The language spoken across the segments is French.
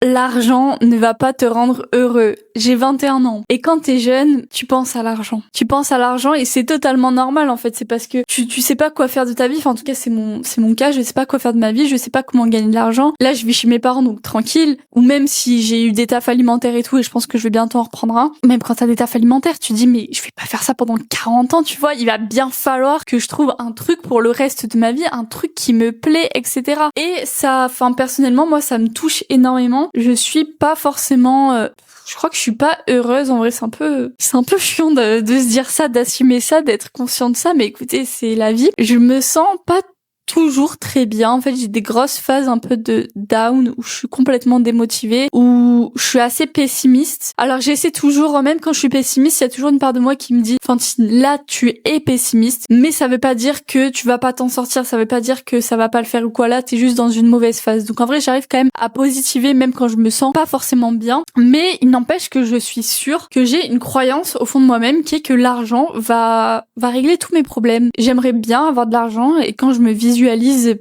l'argent ne va pas te rendre heureux. J'ai 21 ans. Et quand t'es jeune, tu penses à l'argent. Tu penses à l'argent et c'est totalement normal, en fait. C'est parce que tu sais pas quoi faire de ta vie. Enfin, en tout cas, c'est mon cas. Je sais pas quoi faire de ma vie. Je sais pas comment gagner de l'argent. Là, je vis chez mes parents, donc tranquille. Ou même si j'ai eu des tafs alimentaires et tout, et je pense que je vais bientôt en reprendre un. Même quand t'as des tafs alimentaires, tu dis, mais je vais pas faire ça pendant 40 ans, tu vois. Il va bien falloir que je trouve un truc pour le reste de ma vie, un truc qui me plaît, etc. Et ça, enfin, personnellement, moi, ça me touche énormément. Je suis pas forcément je crois que je suis pas heureuse. En vrai, c'est un peu chiant de se dire ça, d'assumer ça, d'être conscient de ça. Mais écoutez, c'est la vie. Je me sens pas toujours très bien. En fait, j'ai des grosses phases un peu de down où je suis complètement démotivée, où je suis assez pessimiste. Alors, j'essaie toujours, même quand je suis pessimiste, il y a toujours une part de moi qui me dit, Fantine, là, tu es pessimiste, mais ça veut pas dire que tu vas pas t'en sortir, ça veut pas dire que ça va pas le faire ou quoi. Là, t'es juste dans une mauvaise phase. Donc, en vrai, j'arrive quand même à positiver, même quand je me sens pas forcément bien. Mais il n'empêche que je suis sûre que j'ai une croyance au fond de moi-même qui est que l'argent va régler tous mes problèmes. J'aimerais bien avoir de l'argent et quand je me visualise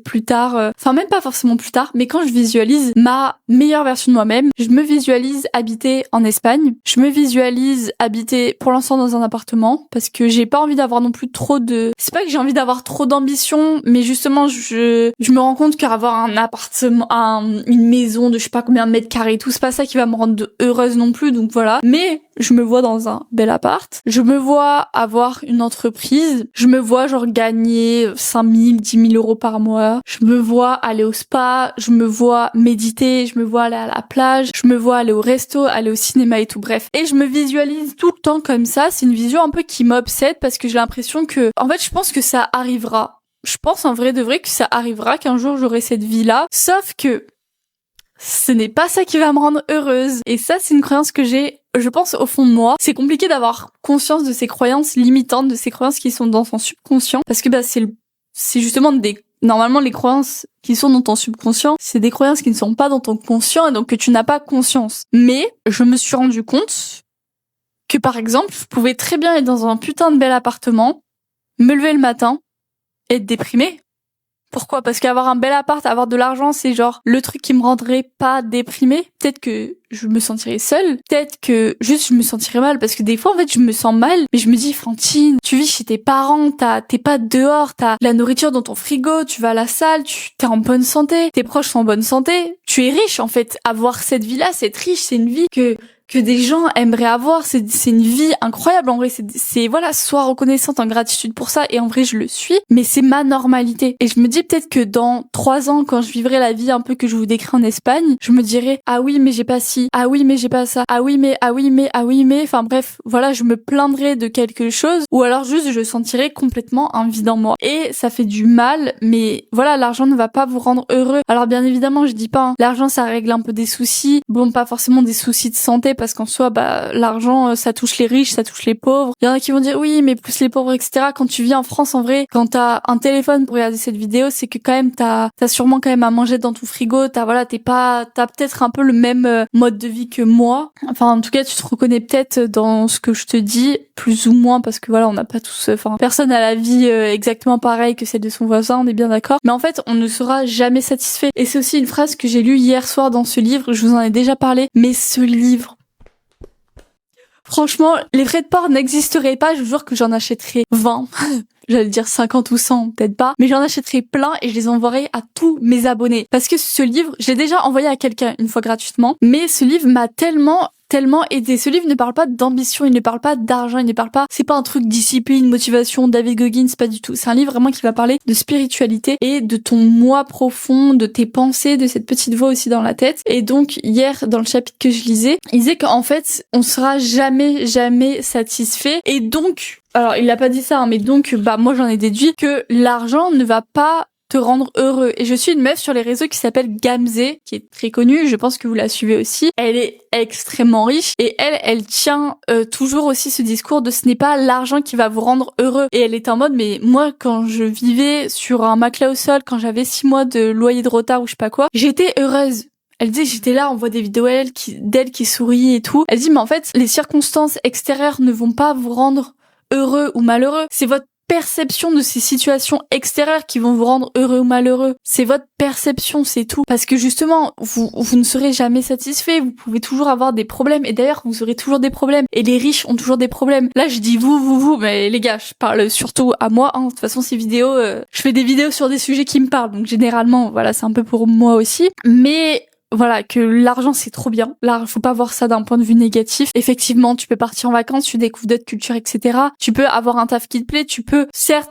plus tard, enfin même pas forcément plus tard, mais quand je visualise ma meilleure version de moi-même, je me visualise habiter en Espagne, je me visualise habiter pour l'instant dans un appartement, parce que j'ai pas envie d'avoir non plus trop de... C'est pas que j'ai envie d'avoir trop d'ambition, mais justement je me rends compte qu'avoir un appartement, une maison de je sais pas combien de mètres carrés et tout, c'est pas ça qui va me rendre heureuse non plus, donc voilà. Mais je me vois dans un bel appart, je me vois avoir une entreprise, je me vois genre gagner 5 000, 10 000 euros par mois, je me vois aller au spa, je me vois méditer, je me vois aller à la plage, je me vois aller au resto, aller au cinéma et tout, bref. Et je me visualise tout le temps comme ça, c'est une vision un peu qui m'obsède parce que j'ai l'impression que, en fait, je pense que ça arrivera. Je pense en vrai de vrai que ça arrivera, qu'un jour j'aurai cette vie-là, sauf que ce n'est pas ça qui va me rendre heureuse. Et ça, c'est une croyance que j'ai, je pense, au fond de moi. C'est compliqué d'avoir conscience de ces croyances limitantes, de ces croyances qui sont dans son subconscient, parce que c'est justement normalement les croyances qui sont dans ton subconscient, c'est des croyances qui ne sont pas dans ton conscient et donc que tu n'as pas conscience. Mais je me suis rendu compte que par exemple, je pouvais très bien être dans un putain de bel appartement, me lever le matin, être déprimée. Pourquoi ? Parce qu'avoir un bel appart, avoir de l'argent, c'est genre le truc qui me rendrait pas déprimée. Peut-être que je me sentirais seule. Peut-être que juste je me sentirais mal. Parce que des fois, en fait, je me sens mal. Mais je me dis, Fantine, tu vis chez tes parents, t'es pas dehors, t'as de la nourriture dans ton frigo, tu vas à la salle, t'es en bonne santé, tes proches sont en bonne santé. Tu es riche, en fait. Avoir cette vie-là, c'est être riche, c'est une vie que des gens aimeraient avoir, c'est une vie incroyable en vrai, c'est voilà, sois reconnaissante en gratitude pour ça et en vrai je le suis, mais c'est ma normalité et je me dis peut-être que dans 3 ans quand je vivrai la vie un peu que je vous décris en Espagne, je me dirai ah oui mais j'ai pas ci, ah oui mais j'ai pas ça, ah oui mais enfin bref, voilà, je me plaindrai de quelque chose ou alors juste je sentirai complètement un vide en moi et ça fait du mal, mais voilà, l'argent ne va pas vous rendre heureux. Alors bien évidemment, je dis pas l'argent ça règle un peu des soucis, bon pas forcément des soucis de santé parce qu'en soi, l'argent, ça touche les riches, ça touche les pauvres. Il y en a qui vont dire oui, mais plus les pauvres, etc. Quand tu vis en France, en vrai, quand t'as un téléphone pour regarder cette vidéo, c'est que quand même t'as sûrement quand même à manger dans ton frigo. T'as peut-être un peu le même mode de vie que moi. Enfin, en tout cas, tu te reconnais peut-être dans ce que je te dis, plus ou moins, parce que voilà, on n'a pas tous, personne n'a la vie exactement pareille que celle de son voisin, on est bien d'accord. Mais en fait, on ne sera jamais satisfait. Et c'est aussi une phrase que j'ai lue hier soir dans ce livre. Je vous en ai déjà parlé, mais ce livre. Franchement, les frais de port n'existeraient pas, je vous jure que j'en achèterais 20. J'allais dire 50 ou 100, peut-être pas. Mais j'en achèterais plein et je les enverrai à tous mes abonnés. Parce que ce livre, je l'ai déjà envoyé à quelqu'un une fois gratuitement. Mais ce livre m'a tellement aidé. Ce livre ne parle pas d'ambition, il ne parle pas d'argent, il ne parle pas... C'est pas un truc discipline, motivation, David Goggins, pas du tout. C'est un livre vraiment qui va parler de spiritualité et de ton moi profond, de tes pensées, de cette petite voix aussi dans la tête. Et donc, hier, dans le chapitre que je lisais, il disait qu'en fait, on sera jamais satisfait. Et donc... Alors, il l'a pas dit ça, hein, mais donc, moi, j'en ai déduit que l'argent ne va pas te rendre heureux. Et je suis une meuf sur les réseaux qui s'appelle Gamze, qui est très connue, je pense que vous la suivez aussi. Elle est extrêmement riche et elle tient toujours aussi ce discours de ce n'est pas l'argent qui va vous rendre heureux. Et elle est en mode, mais moi, quand je vivais sur un matelas au sol, quand j'avais 6 mois de loyer de retard ou je sais pas quoi, j'étais heureuse. Elle dit, j'étais là, on voit des vidéos d'elle qui sourit et tout. Elle dit, mais en fait, les circonstances extérieures ne vont pas vous rendre heureux ou malheureux. C'est votre perception de ces situations extérieures qui vont vous rendre heureux ou malheureux. C'est votre perception, c'est tout. Parce que justement, vous ne serez jamais satisfait. Vous pouvez toujours avoir des problèmes. Et d'ailleurs, vous aurez toujours des problèmes. Et les riches ont toujours des problèmes. Là, je dis vous, mais les gars, je parle surtout à moi. Hein. De toute façon, ces vidéos, je fais des vidéos sur des sujets qui me parlent. Donc généralement, voilà, c'est un peu pour moi aussi. Mais voilà, que l'argent c'est trop bien. Là, faut pas voir ça d'un point de vue négatif. Effectivement, tu peux partir en vacances, tu découvres d'autres cultures, etc. Tu peux avoir un taf qui te plaît, tu peux, certes,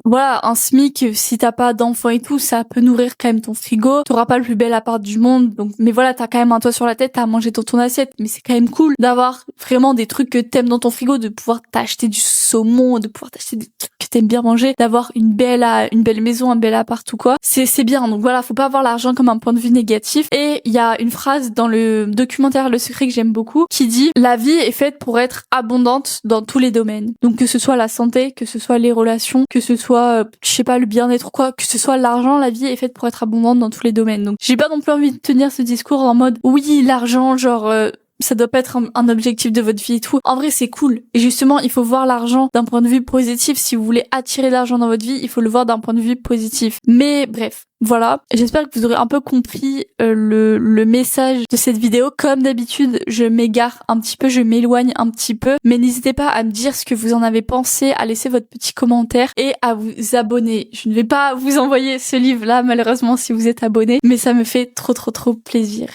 voilà, un SMIC, si t'as pas d'enfant et tout, ça peut nourrir quand même ton frigo. T'auras pas le plus bel appart du monde, donc, mais voilà, t'as quand même un toit sur la tête, t'as à manger dans ton assiette. Mais c'est quand même cool d'avoir vraiment des trucs que t'aimes dans ton frigo, de pouvoir t'acheter du saumon, de pouvoir t'acheter des trucs que t'aimes bien manger, d'avoir une belle maison, un bel appart ou quoi. C'est bien. Donc voilà, faut pas voir l'argent comme un point de vue négatif. Et il y a une phrase dans le documentaire Le Secret que j'aime beaucoup, qui dit: la vie est faite pour être abondante dans tous les domaines. Donc que ce soit la santé, que ce soit les relations, que ce soit je sais pas, le bien-être ou quoi, que ce soit l'argent, la vie est faite pour être abondante dans tous les domaines. Donc j'ai pas non plus envie de tenir ce discours en mode oui, l'argent, genre ça doit pas être un objectif de votre vie et tout. En vrai, c'est cool. Et justement, il faut voir l'argent d'un point de vue positif. Si vous voulez attirer l'argent dans votre vie, il faut le voir d'un point de vue positif. Mais bref, voilà. J'espère que vous aurez un peu compris le message de cette vidéo. Comme d'habitude, je m'égare un petit peu, je m'éloigne un petit peu. Mais n'hésitez pas à me dire ce que vous en avez pensé, à laisser votre petit commentaire et à vous abonner. Je ne vais pas vous envoyer ce livre-là, malheureusement, si vous êtes abonné. Mais ça me fait trop plaisir.